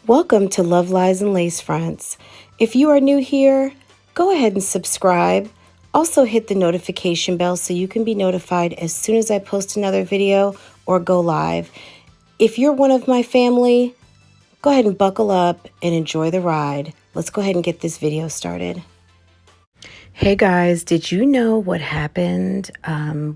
Welcome to Love, Lies, and Lacefronts. If you are new here, go ahead and subscribe. Also hit the notification bell so you can be notified as soon as I post another video or go live. If you're one of my family, go ahead and buckle up and enjoy the ride. Let's go ahead and get this video started. Hey guys, did you know what happened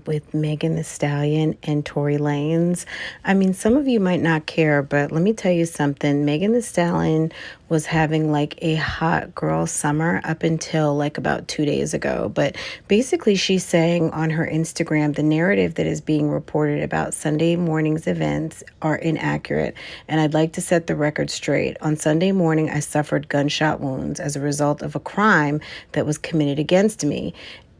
with Megan Thee Stallion and Tory Lanez? I mean, some of you might not care, but let me tell you something. Megan Thee Stallion was having like a hot girl summer up until like about 2 days ago. But basically she's saying on her Instagram, the narrative that is being reported about Sunday morning's events are inaccurate. And I'd like to set the record straight. On Sunday morning, I suffered gunshot wounds as a result of a crime that was committed against me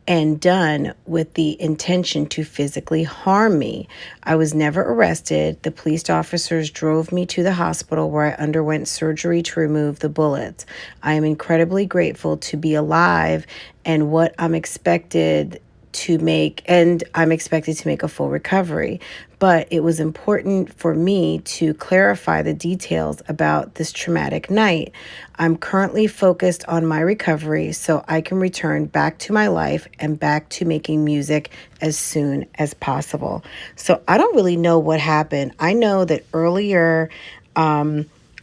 and done with the intention to physically harm me. I was never arrested. The police officers drove me to the hospital where I underwent surgery to remove the bullets. I am incredibly grateful to be alive and what I'm expected to make, and I'm expected to make a full recovery. But it was important for me to clarify the details about this traumatic night. I'm currently focused on my recovery so I can return back to my life and back to making music as soon as possible. So I don't really know what happened. I know that earlier,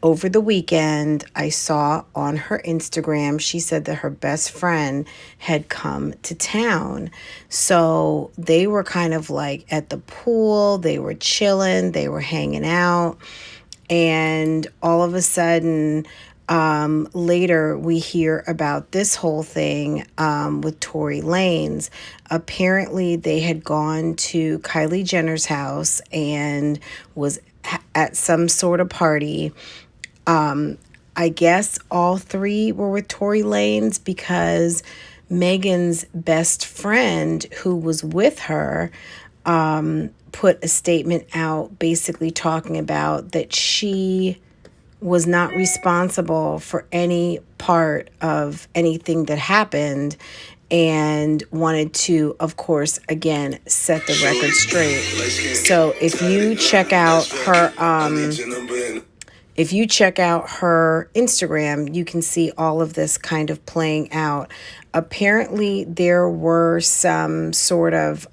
over the weekend, I saw on her Instagram, she said that her best friend had come to town. So they were kind of like at the pool, they were chilling, they were hanging out. And all of a sudden, later we hear about this whole thing with Tory Lanez. Apparently they had gone to Kylie Jenner's house and was at some sort of party. I guess all three were with Tory Lanez because Megan's best friend who was with her put a statement out basically talking about that she was not responsible for any part of anything that happened and wanted to, of course, again, set the record straight. So if you check out her Instagram, you can see all of this kind of playing out. Apparently, there were some sort of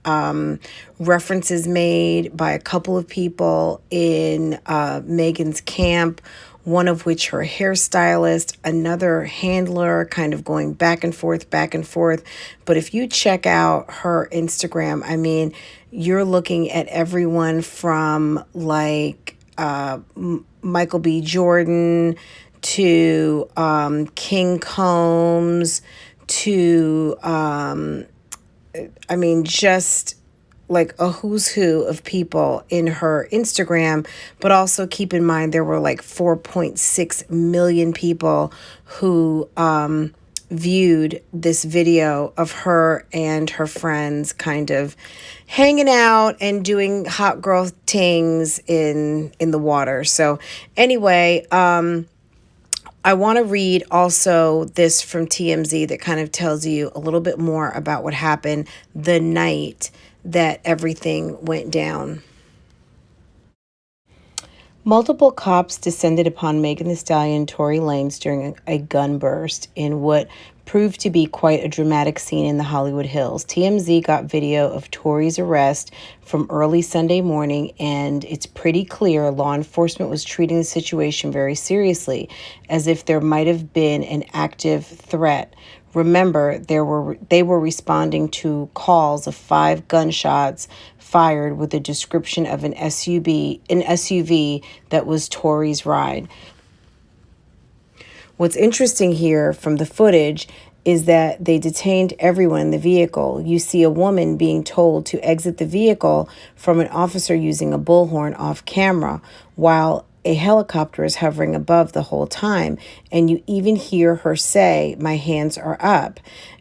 references made by a couple of people in Megan's camp, one of which her hairstylist, another handler, kind of going back and forth. But if you check out her Instagram, I mean, you're looking at everyone from like Michael B. Jordan to King Combs to, I mean, just like a who's who of people in her Instagram. But also keep in mind, there were like 4.6 million people who viewed this video of her and her friends kind of hanging out and doing hot girl things in the water. So anyway, I want to read also this from TMZ that kind of tells you a little bit more about what happened the night that everything went down. Multiple cops descended upon Megan Thee Stallion and Tory Lanez during a gun burst in what proved to be quite a dramatic scene in the Hollywood Hills. TMZ got video of Tory's arrest from early Sunday morning, and it's pretty clear law enforcement was treating the situation very seriously, as if there might have been an active threat. Remember, they were responding to calls of 5 gunshots fired with a description of an SUV that was Tory's ride. What's interesting here from the footage is that they detained everyone in the vehicle. You see a woman being told to exit the vehicle from an officer using a bullhorn off camera, while a helicopter is hovering above the whole time, and you even hear her say, "My hands are up."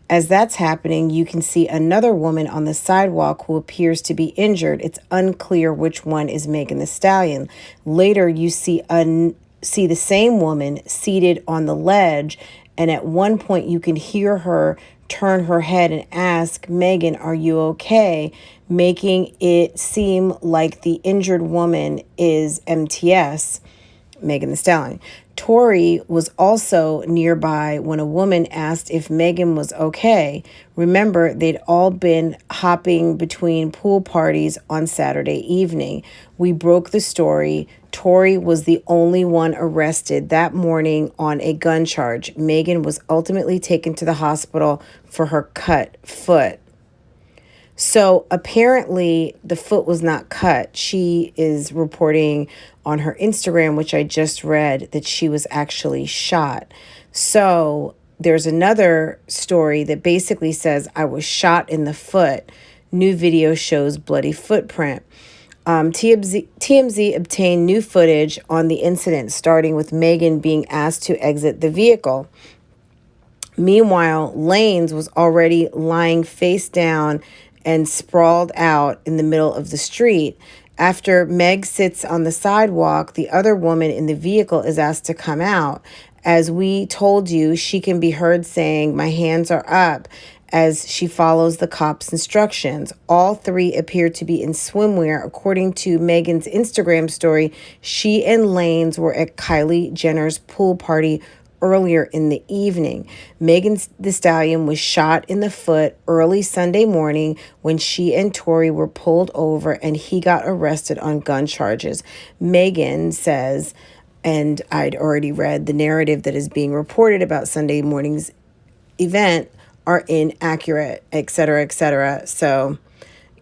As that's happening, you can see another woman on the sidewalk who appears to be injured. It's unclear which one is Megan Thee Stallion. Later, you see the same woman seated on the ledge, and at one point you can hear her turn her head and ask, "Megan, are you okay?" Making it seem like the injured woman is MTS. Megan Thee Stallion. Tory was also nearby when a woman asked if Megan was okay. Remember, they'd all been hopping between pool parties on Saturday evening. We broke the story. Tory was the only one arrested that morning on a gun charge. Megan was ultimately taken to the hospital for her cut foot. So apparently the foot was not cut. She is reporting on her Instagram, which I just read, that she was actually shot. So there's another story that basically says, I was shot in the foot. New video shows bloody footprint. TMZ obtained new footage on the incident, starting with Megan being asked to exit the vehicle. Meanwhile, Lanez was already lying face down and sprawled out in the middle of the street. After Meg sits on the sidewalk, the other woman in the vehicle is asked to come out. As we told you, she can be heard saying, "My hands are up," as she follows the cops' instructions. All three appear to be in swimwear. According to Megan's Instagram story, she and Lanez were at Kylie Jenner's pool party earlier in the evening. Megan Thee Stallion was shot in the foot early Sunday morning when she and Tory were pulled over and he got arrested on gun charges. Megan says, and I'd already read the narrative that is being reported about Sunday morning's event are inaccurate, etc., etc. So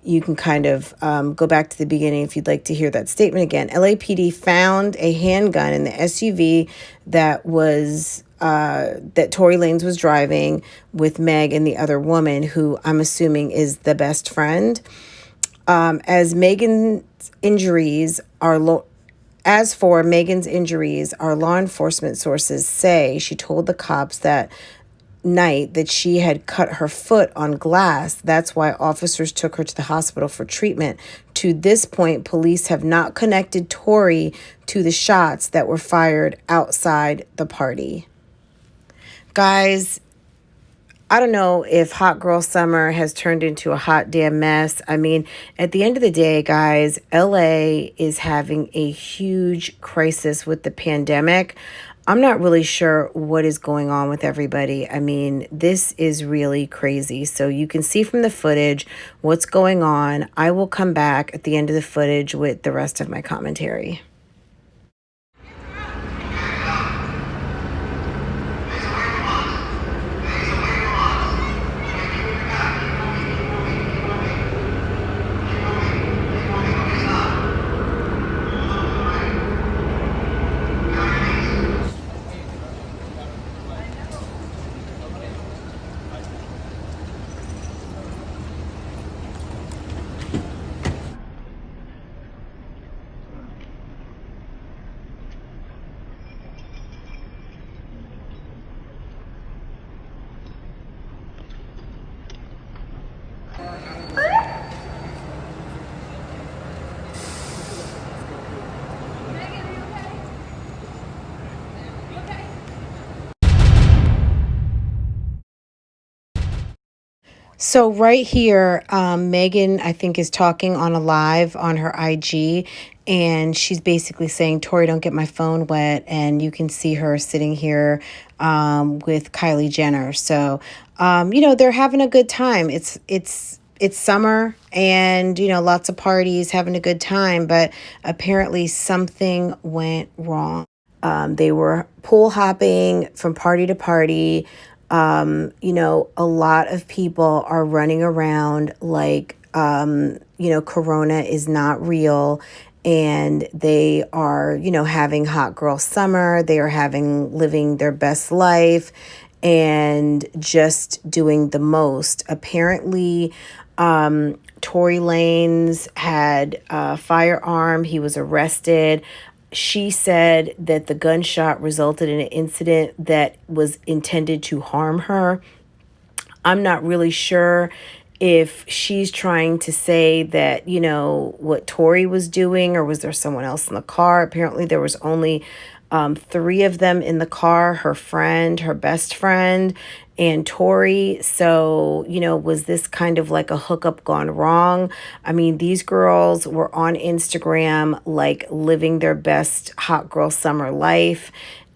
you can kind of go back to the beginning if you'd like to hear that statement again. LAPD found a handgun in the SUV that was that Tory Lanez was driving with Meg and the other woman, who I'm assuming is the best friend. As for Megan's injuries, our law enforcement sources say she told the cops that night that she had cut her foot on glass. That's why officers took her to the hospital for treatment. To this point, police have not connected Tory to the shots that were fired outside the party. Guys, I don't know if hot girl summer has turned into a hot damn mess. I mean, at the end of the day, guys, LA is having a huge crisis with the pandemic. I'm not really sure what is going on with everybody. I mean, this is really crazy. So you can see from the footage what's going on. I will come back at the end of the footage with the rest of my commentary. So right here, Megan, I think, is talking on a live on her IG, and she's basically saying, Tory, don't get my phone wet. And you can see her sitting here with Kylie Jenner. So, they're having a good time. It's summer and, lots of parties, having a good time. But apparently something went wrong. They were pool hopping from party to party. A lot of people are running around like, Corona is not real, and they are, having hot girl summer. They are living their best life and just doing the most. Apparently, Tory Lanez had a firearm. He was arrested. She said that the gunshot resulted in an incident that was intended to harm her. I'm not really sure if she's trying to say that, you know, what Tory was doing, or was there someone else in the car? Apparently there was only 3 of them in the car, her friend, her best friend, and Tory. So, you know, was this kind of like a hookup gone wrong? I mean, these girls were on Instagram, like living their best hot girl summer life.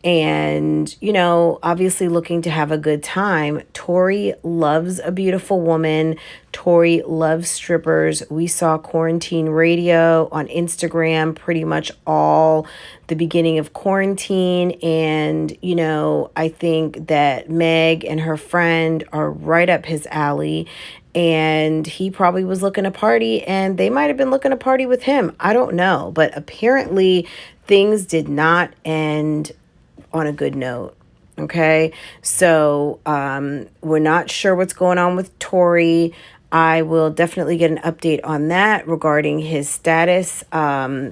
And, you know, obviously looking to have a good time. Tory loves a beautiful woman. Tory loves strippers. We saw Quarantine Radio on Instagram pretty much all the beginning of quarantine. And, you know, I think that Meg and her friend are right up his alley. And he probably was looking to party, and they might have been looking to party with him. I don't know. But apparently things did not end on a good note. Okay. So we're not sure what's going on with Tory. I will definitely get an update on that regarding his status,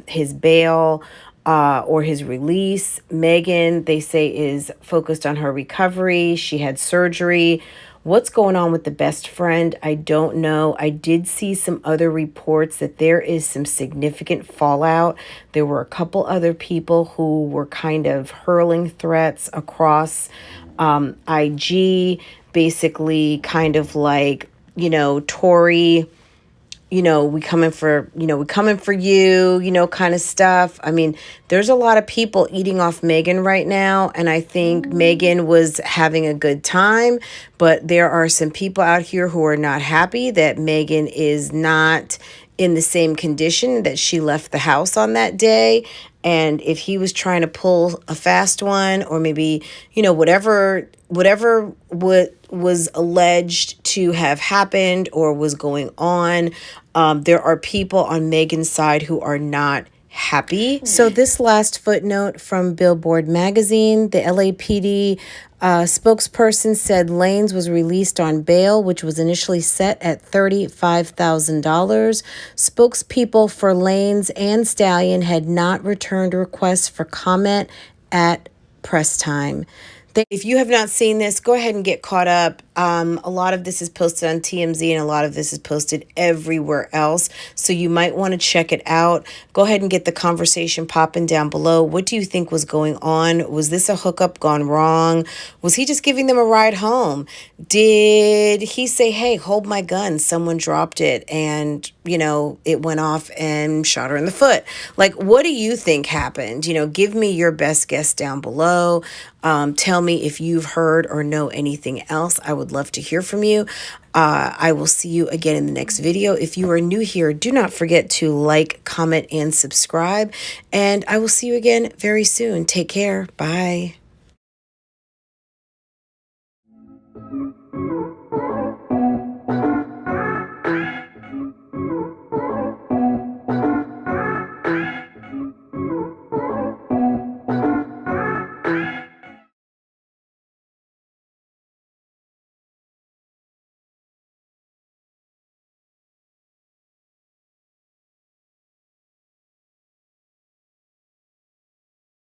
his bail, or his release. Megan, they say, is focused on her recovery. She had surgery. What's going on with the best friend? I don't know. I did see some other reports that there is some significant fallout. There were a couple other people who were kind of hurling threats across IG, basically kind of like, you know, Tory, you know, we coming for you, you know, kind of stuff. I mean, there's a lot of people eating off Megan right now. And I think Megan was having a good time. But there are some people out here who are not happy that Megan is not in the same condition that she left the house on that day. And if he was trying to pull a fast one, or maybe, you know, whatever what was alleged to have happened or was going on, there are people on Megan's side who are not happy. So this last footnote from Billboard magazine, the LAPD spokesperson said Lanez was released on bail, which was initially set at $35,000. Spokespeople for Lanez and Stallion had not returned requests for comment at press time. If you have not seen this, go ahead and get caught up. A lot of this is posted on TMZ, and a lot of this is posted everywhere else. So you might want to check it out. Go ahead and get the conversation popping down below. What do you think was going on? Was this a hookup gone wrong? Was he just giving them a ride home? Did he say, hey, hold my gun? Someone dropped it and, you know, it went off and shot her in the foot. Like, what do you think happened? You know, give me your best guess down below. Tell me if you've heard or know anything else. I would love to hear from you. I will see you again in the next video. If you are new here, do not forget to like, comment, and subscribe. And I will see you again very soon. Take care. Bye.